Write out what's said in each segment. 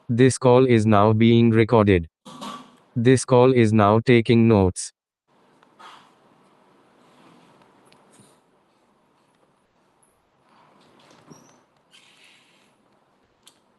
This call is now being recorded. This call is now taking notes.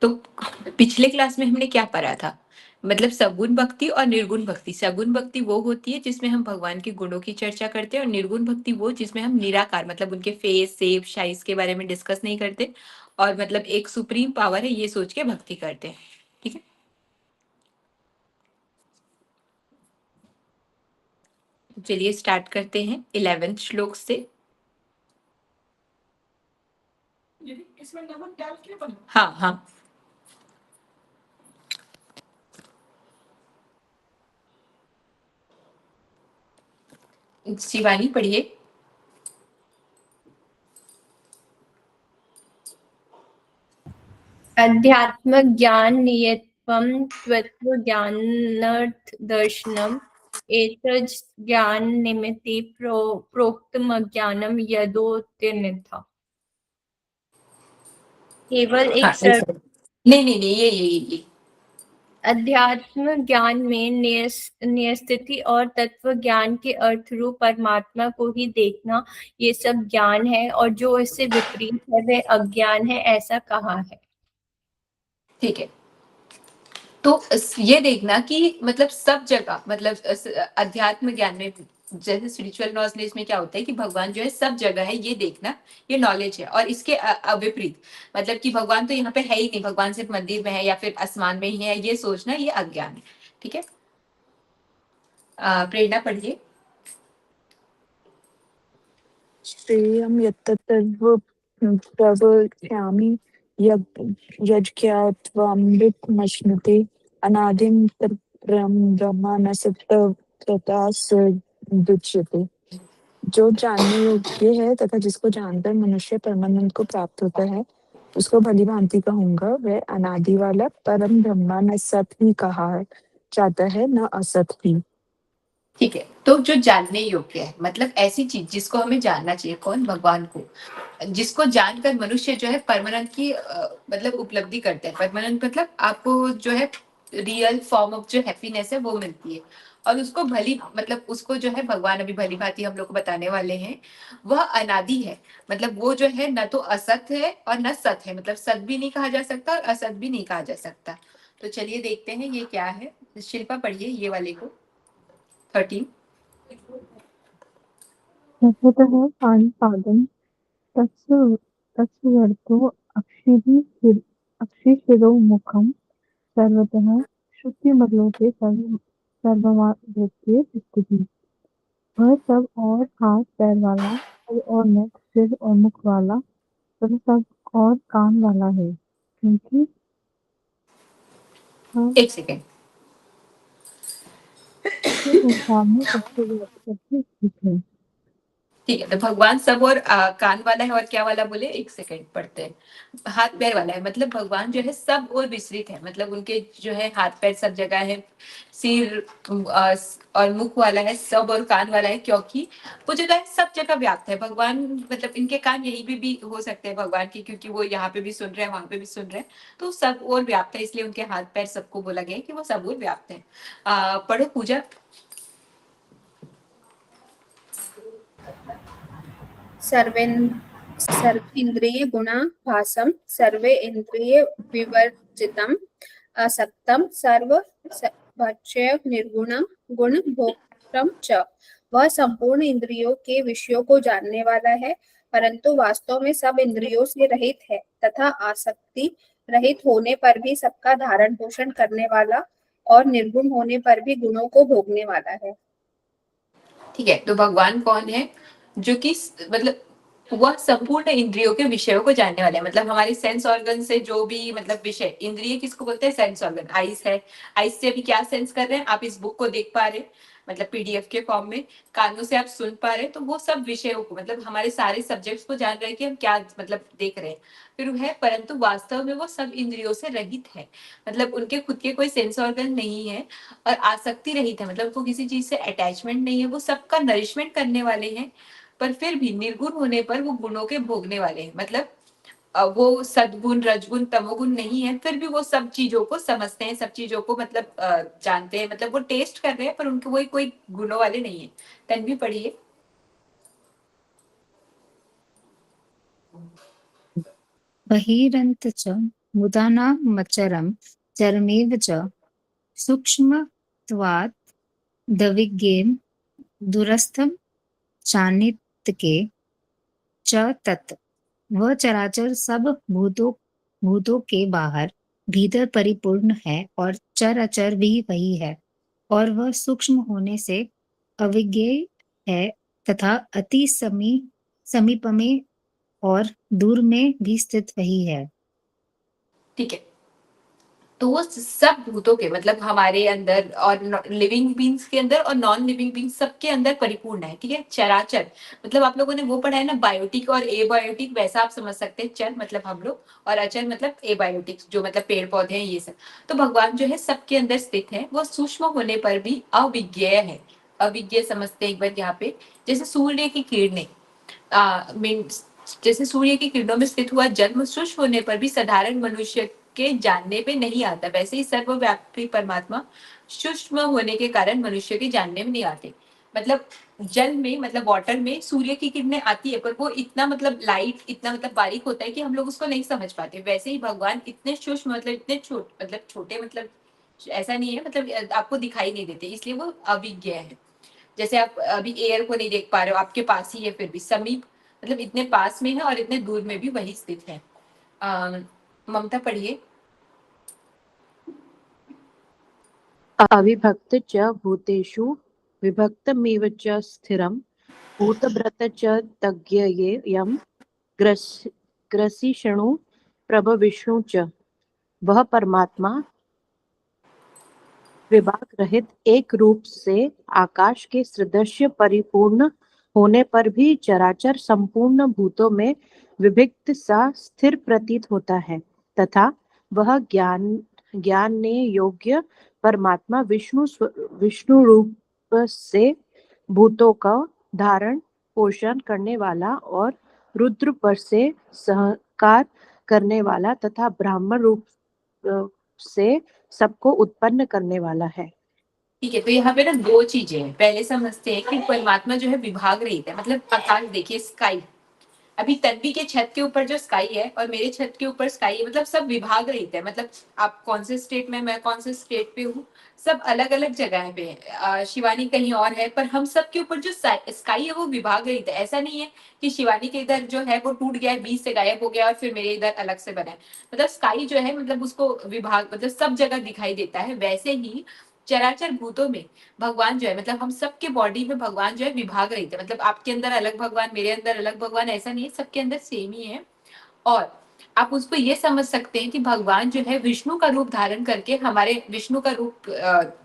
तो पिछले class में हमने क्या पढ़ा था? मतलब सगुण भक्ति और निर्गुण भक्ति। सगुण भक्ति वो होती है जिसमें हम भगवान के गुणों की चर्चा करते हैं, और निर्गुण भक्ति वो जिसमें हम निराकार मतलब उनके फेस, शेप, साइज के बारे में डिस्कस नहीं करते, और मतलब एक सुप्रीम पावर है ये सोच के भक्ति करते हैं। ठीक है, चलिए स्टार्ट करते हैं 11वें श्लोक से। इसमें नमक डाल के हाँ हाँ, शिवानी पढ़िए। अध्यात्म ज्ञान नियतम तत्व ज्ञानार्थ दर्शनम एतज् ज्ञान निमित्ते प्रोक्तम ज्ञानम यदोत्यन्यथा। केवल एक हाँ, नहीं ये अध्यात्म ज्ञान में न्यस्थिति और तत्व ज्ञान के अर्थ रूप परमात्मा को ही देखना ये सब ज्ञान है, और जो इससे विपरीत है वह अज्ञान है, ऐसा कहा है। ठीक है, तो ये देखना कि मतलब सब जगह मतलब अध्यात्म ज्ञान में जैसे स्पिरिचुअल नॉलेज में क्या होता है कि भगवान जो है सब जगह है, ये देखना ये नॉलेज है। और इसके विपरीत मतलब कि भगवान तो यहाँ पे है ही नहीं, भगवान सिर्फ मंदिर में है या फिर आसमान में ही है, ये सोचना ये अज्ञान है। ठीक है, प्रेरणा पढ़िए। श्रेयं यत्तत्तद्व प्रवक्ष्यामि यज्ञात्वामृतमश्नुते अनादिं परं ब्रह्म न सत्तता सदुच्यते। जो जानने योग्य है तथा जिसको जानकर मनुष्य परमानंद को प्राप्त होता है, उसको भली भांति कहूंगा, वह अनादि वाला परम ब्रह्म न सत ही कहा जाता है, न असत ही। ठीक है, तो जो जानने योग्य है मतलब ऐसी चीज जिसको हमें जानना चाहिए, कौन? भगवान को, जिसको जानकर मनुष्य जो है परमानंद की मतलब उपलब्धि करते हैं। परमानंद मतलब आपको जो है रियल फॉर्म ऑफ जो हैप्पीनेस है वो मिलती है, और उसको भली मतलब उसको जो है भगवान अभी भली भांति हम लोग को बताने वाले हैं, वह अनादि है। मतलब वो जो है न तो असत है और न सत है, मतलब सत भी नहीं कहा जा सकता और असत भी नहीं कहा जा सकता। तो चलिए देखते हैं ये क्या है। शिल्पा पढ़िए ये वाले को, 13। तत्वतः पाणिपादं तत्सुवर्तो अक्षिशिरो मुखं सर्वतः श्रुतिमल्लोके सर्वमावृत्य स्थिति। वह सब और हाथ पैर वाला, सर और मुख, सिर और मुख वाला, तथा सब और कान वाला है, क्योंकि एक सेकेंड, संसार में सबसे स्थित है। ठीक है, तो भगवान सब और कान वाला है और क्या वाला बोले? एक सेकंड पढ़ते हैं। हाथ पैर वाला है, मतलब भगवान जो है सब और विस्तृत है, मतलब उनके जो है हाथ पैर सब जगह है। सिर और मुख वाला है, सब और कान वाला है, क्योंकि वो जगह है सब जगह व्याप्त है भगवान। मतलब इनके कान यही भी हो सकते हैं भगवान की, क्योंकि वो यहाँ पे भी सुन रहे हैं वहां पे भी सुन रहे हैं, तो सब और व्याप्त है, इसलिए उनके हाथ पैर सबको बोला गया है कि वो सब और व्याप्त है। पढ़ो पूजा। सर्वेन्द्रिय गुणा भासम सर्वे इंद्रिय विवर्जितम असक्तम सर्व भक्ष्य निर्गुणम गुण भोक्तम च। वह संपूर्ण इंद्रियों के विषयों को जानने वाला है, परंतु वास्तव में सब इंद्रियों से रहित है, तथा आसक्ति रहित होने पर भी सबका धारण पोषण करने वाला, और निर्गुण होने पर भी गुणों को भोगने वाला है। ठीक है, तो भगवान कौन है? जो कि मतलब वह संपूर्ण इंद्रियों के विषयों को जानने वाला है। मतलब हमारे सेंस ऑर्गन से जो भी मतलब विषय, इंद्रिय किसको बोलते हैं? Sense organ. आइस है, आइस से अभी क्या सेंस कर रहे हैं? आप इस बुक को देख पा रहे हैं मतलब पीडीएफ के फॉर्म में, कानों से आप सुन पा रहे हैं, तो वो सब विषयों को मतलब हमारे सारे सब्जेक्ट्स को जान रहे हैं कि हम क्या मतलब देख रहे हैं, फिर है, परंतु वास्तव में वो सब इंद्रियों से रहित है। मतलब उनके खुद के कोई सेंस ऑर्गन नहीं है, और आसक्ति रहित है, मतलब उनको किसी चीज से अटैचमेंट नहीं है, वो सबका नरिशमेंट करने वाले हैं, पर फिर भी निर्गुण होने पर वो गुणों के भोगने वाले हैं। मतलब वो सद्गुण, रजगुण, तमोगुण नहीं है, फिर भी वो सब चीजों को समझते हैं, सब चीजों को मतलब जानते हैं, मतलब वो टेस्ट कर रहे हैं, पर उनके वो कोई गुणों वाले नहीं है। तन्वी पढ़िए। बहिरन्त च मुदानामचरं चरमेव च सूक्ष्मत्वात् दविज्ञेन दूरस्थं चानित्के च तत्। वह चराचर सब भूतों के बाहर भीतर परिपूर्ण है और चर अचर भी वही है, और वह सूक्ष्म होने से अविज्ञेय है तथा अति समीप में और दूर में भी स्थित वही है। ठीक है, तो वो सब भूतों के मतलब हमारे अंदर और लिविंग बींग्स के अंदर और नॉन लिविंग बींग्स सबके अंदर परिपूर्ण है। ठीक है, चराचर मतलब आप लोगों ने वो पढ़ा है ना, बायोटिक और एबायोटिक, वैसा आप समझ सकते हैं। चर मतलब हम लोग और अचर मतलब एबायोटिक्स, जो मतलब पेड़ पौधे हैं ये सब। तो भगवान जो है सबके अंदर स्थित है, वो सूक्ष्म होने पर भी अविज्ञेय है। अविज्ञेय समझते हैं एक बार यहाँ पे, जैसे सूर्य की किरणें मीन्स जैसे सूर्य की किरणों में स्थित हुआ जन्म सूक्ष्म होने पर भी साधारण मनुष्य के जानने पे नहीं आता, वैसे ही सर्वव्यापी परमात्मा सूक्ष्म होने के कारण मनुष्य के जानने में नहीं आते। मतलब जल में मतलब वाटर में सूर्य की किरणें आती है, पर वो इतना मतलब लाइट, इतना मतलब बारीक होता है कि हम लोग उसको नहीं समझ पाते। वैसे ही भगवान इतने सूक्ष्म मतलब इतने छोटे मतलब ऐसा नहीं है, मतलब आपको दिखाई नहीं देते, इसलिए वो अविज्ञ है। जैसे आप अभी एयर को नहीं देख पा रहे हो, आपके पास ही है, फिर भी समीप मतलब इतने पास में है और इतने दूर में भी वही स्थित है। ममता पढ़िए। अविभक्त च भूतेषु विभक्तमिव च स्थिरं भूतभृत च तज्ञेयं ग्रसिष्णु प्रभविष्णु च। वह परमात्मा विभाग रहित एक रूप से आकाश के सदृश परिपूर्ण होने पर भी चराचर संपूर्ण भूतों में विभक्त सा स्थिर प्रतीत होता है, तथा वह ज्ञान योग्य परमात्मा विष्णु रूप से भूतों का धारण पोषण करने वाला और रुद्र पर से सहकार करने वाला तथा ब्राह्मण रूप से सबको उत्पन्न करने वाला है। ठीक है, तो यहाँ पे ना दो चीजें हैं। पहले समझते हैं कि परमात्मा जो है विभाग रहित है, मतलब आकाश देखिए, स्काई। अभी तन्वी के छत के ऊपर जो स्काई है और मेरे छत के ऊपर स्काई है, मतलब सब विभाग रहित है। मतलब आप कौन से स्टेट में, मैं कौन से स्टेट पे हूँ, सब अलग अलग जगह पे है। शिवानी कहीं और है, पर हम सब के ऊपर जो स्काई है वो विभाग रहित है। ऐसा नहीं है कि शिवानी के इधर जो है वो टूट गया है, बीच से गायब हो गया और फिर मेरे इधर अलग से बना है। मतलब स्काई जो है मतलब उसको विभाग मतलब सब जगह दिखाई देता है। वैसे ही चराचर भूतों में भगवान जो है मतलब हम सबके बॉडी में भगवान जो है विभाग रहित है। मतलब आपके अंदर अलग भगवान, मेरे अंदर अलग भगवान, ऐसा नहीं है, सबके अंदर सेम ही है। और आप उसको ये समझ सकते हैं कि भगवान जो है विष्णु का रूप धारण करके हमारे विष्णु का रूप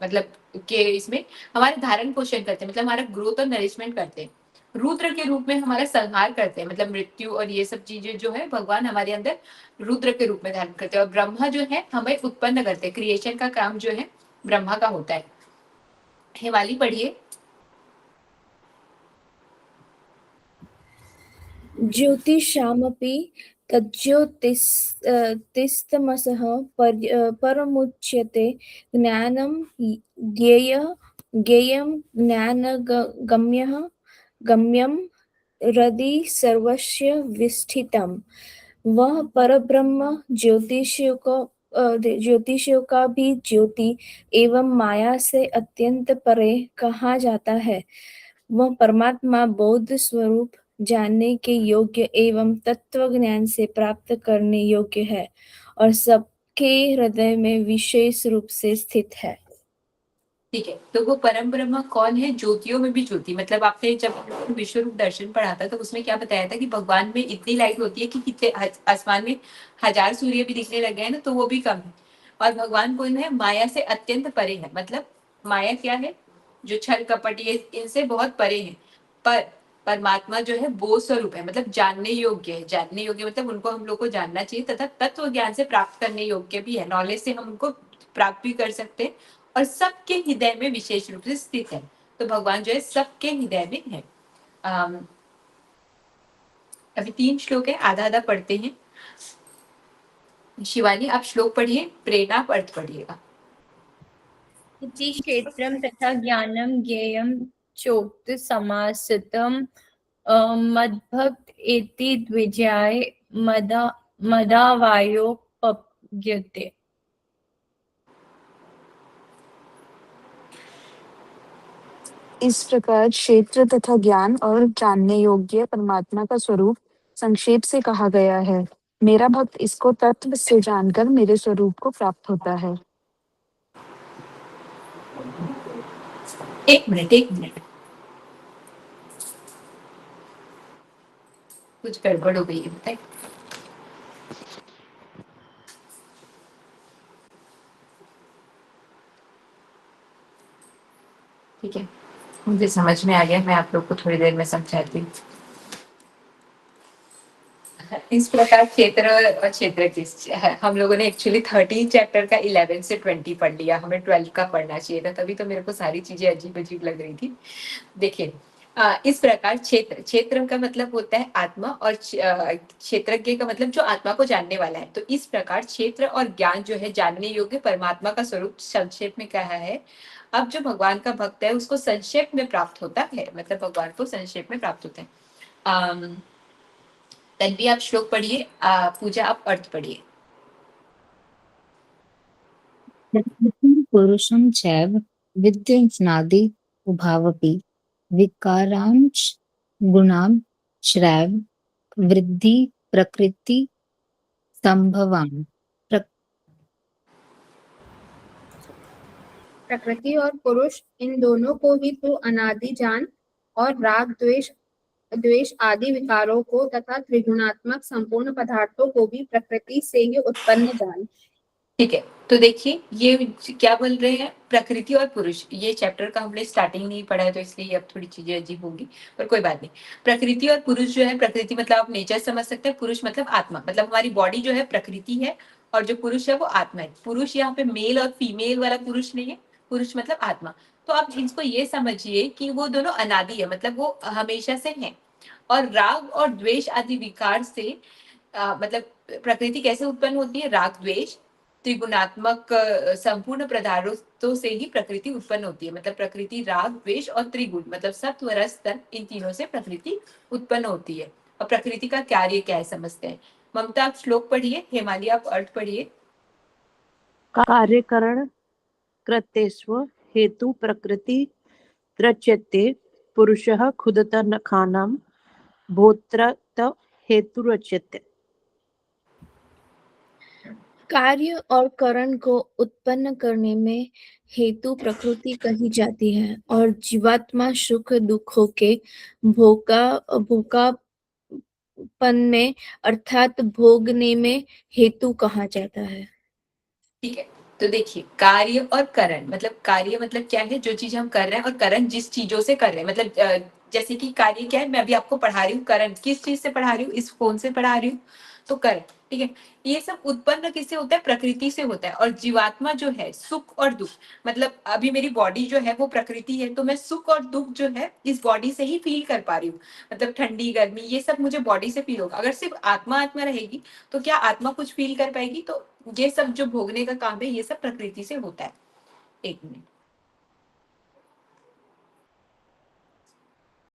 मतलब के इसमें हमारे धारण पोषण करते हैं, मतलब हमारा ग्रोथ और नरिशमेंट करते हैं। रुद्र के रूप में हमारा संहार करते हैं, मतलब मृत्यु और ये सब चीजें जो है भगवान हमारे अंदर रुद्र के रूप में धारण करते हैं। और ब्रह्मा जो है हमें उत्पन्न करते हैं, क्रिएशन का काम जो है ब्रह्मा का होता है। हिमाली पढ़िए। ज्योतिषामपि तज्ज्योतिस्तमसः परमुच्यते ज्ञानं ज्ञेयं ज्ञानगम्यः गम्यं हृदि सर्वस्य विष्ठितम्। वह परब्रह्म ज्योतिषियों का भी ज्योति एवं माया से अत्यंत परे कहा जाता है। वह परमात्मा बौद्ध स्वरूप जानने के योग्य एवं तत्व ज्ञान से प्राप्त करने योग्य है और सबके हृदय में विशेष रूप से स्थित है। ठीक है, तो वो परम ब्रह्म कौन है? ज्योतियों में भी ज्योति। मतलब आपने जब विश्व रूप दर्शन पढ़ा था तो उसमें क्या बताया था कि भगवान में इतनी लाइट होती है कि कितने आसमान में 1000 सूर्य भी दिखने लग गए हैं ना, तो वो भी कम है। और भगवान कौन है? माया से अत्यंत परे है। मतलब माया क्या है? जो छल कपट ये इनसे बहुत परे है। पर परमात्मा जो है वो स्वरूप है, मतलब जानने योग्य है। जानने योग्य मतलब उनको हम लोग को जानना चाहिए, तथा तत्व ज्ञान से प्राप्त करने योग्य भी है। नॉलेज से हम उनको प्राप्त भी कर सकते हैं और सबके हृदय में विशेष रूप से स्थित है। तो भगवान जो है सबके हृदय में है। अभी 3 श्लोक है, आधा आधा पढ़ते हैं। शिवानी आप श्लोक पढ़िए, प्रेरणा आप अर्थ पढ़िएगा। इति क्षेत्रं तथा ज्ञानं ज्ञेयं चोक्त समासितं मद्भक्त एति द्विजाय मदावायोपपद्यते। इस प्रकार क्षेत्र तथा ज्ञान और जानने योग्य परमात्मा का स्वरूप संक्षेप से कहा गया है। मेरा भक्त इसको तत्व से जानकर मेरे स्वरूप को प्राप्त होता है। एक मिनट, कुछ गड़बड़ हो गई है, बताए। ठीक है, मुझे समझ में आ गया, मैं आप लोग को थोड़ी देर में समझाती हूँ। इस प्रकार क्षेत्र और क्षेत्र की हम लोगों ने एक्चुअली 13 चैप्टर का 11 से 20 पढ़ लिया, हमें 12 का पढ़ना चाहिए था, तभी तो मेरे को सारी चीजें अजीब अजीब लग रही थी। देखिए, इस प्रकार क्षेत्र का मतलब होता है आत्मा, और क्षेत्रज्ञ का मतलब जो आत्मा को जानने वाला है। तो इस प्रकार क्षेत्र और ज्ञान जो है जानने योग्य परमात्मा का स्वरूप संक्षेप में कहा है। अब जो भगवान का भक्त है उसको संक्षेप में प्राप्त होता है, मतलब भगवान को संक्षेप में प्राप्त होता है। तन्वी आप श्लोक पढ़िए, पूजा आप अर्थ पढ़िए। पुरुषं चैव विद्यन्नादि उभावपि विकारांश गुणां श्रैव वृद्धि प्रकृति संभवान। प्रकृति और पुरुष इन दोनों को ही तू अनादि जान, और राग द्वेष द्वेष आदि विकारों को तथा त्रिगुणात्मक संपूर्ण पदार्थों को भी प्रकृति से ही उत्पन्न जान। ठीक है, तो देखिए ये क्या बोल रहे हैं, प्रकृति और पुरुष। ये चैप्टर का हमने स्टार्टिंग नहीं पढ़ा है, तो इसलिए अब थोड़ी चीजें अजीब होंगी, पर कोई बात नहीं। प्रकृति और पुरुष जो है, प्रकृति मतलब आप नेचर समझ सकते हैं, पुरुष मतलब आत्मा, मतलब हमारी बॉडी जो है प्रकृति है, और जो पुरुष है वो आत्मा है। पुरुष यहाँ पे मेल और फीमेल वाला पुरुष नहीं है, पुरुष मतलब आत्मा। तो आप इसको ये समझिए कि वो दोनों अनादि है, मतलब वो हमेशा से है। और राग और द्वेष आदि विकार से मतलब प्रकृति कैसे उत्पन्न होती है, राग द्वेष त्रिगुणात्मक संपूर्ण पदार्थों से ही प्रकृति उत्पन्न होती है। मतलब प्रकृति राग द्वेष और त्रिगुण मतलब सत्व रस तन, इन तीनों से प्रकृति उत्पन्न होती है। और प्रकृति का कार्य क्या है समझते हैं। ममता आप श्लोक पढ़िए, हेमाली आप अर्थ पढ़िए। कार्यकरण कृतेस्व हेतु प्रकृति रच्यते पुरुषः खुदतनखानां भोत्रत हेतु रच्यते। कार्य और करण को उत्पन्न करने में हेतु प्रकृति कही जाती है, और जीवात्मा सुख दुखों के भोगापन में अर्थात भोगने में हेतु कहा जाता है। ठीक है, तो देखिए कार्य और करण, मतलब कार्य मतलब क्या है, जो चीज हम कर रहे हैं, और करण जिस चीजों से कर रहे हैं। मतलब जैसे कि कार्य क्या है, मैं अभी आपको पढ़ा रही हूँ, करण किस चीज से पढ़ा रही हूँ, इस फोन से पढ़ा रही हूँ, तो करण। ठीक है, ये सब उत्पन्न किससे होता है, प्रकृति से होता है। और जीवात्मा जो है सुख और दुख, मतलब अभी मेरी बॉडी जो है वो प्रकृति है, तो मैं सुख और दुख जो है इस बॉडी से ही फील कर पा रही हूँ। मतलब ठंडी गर्मी ये सब मुझे बॉडी से फील होगा। अगर सिर्फ आत्मा आत्मा रहेगी तो क्या आत्मा कुछ फील कर पाएगी? तो ये सब जो भोगने का काम है ये सब प्रकृति से होता है। एक मिनट,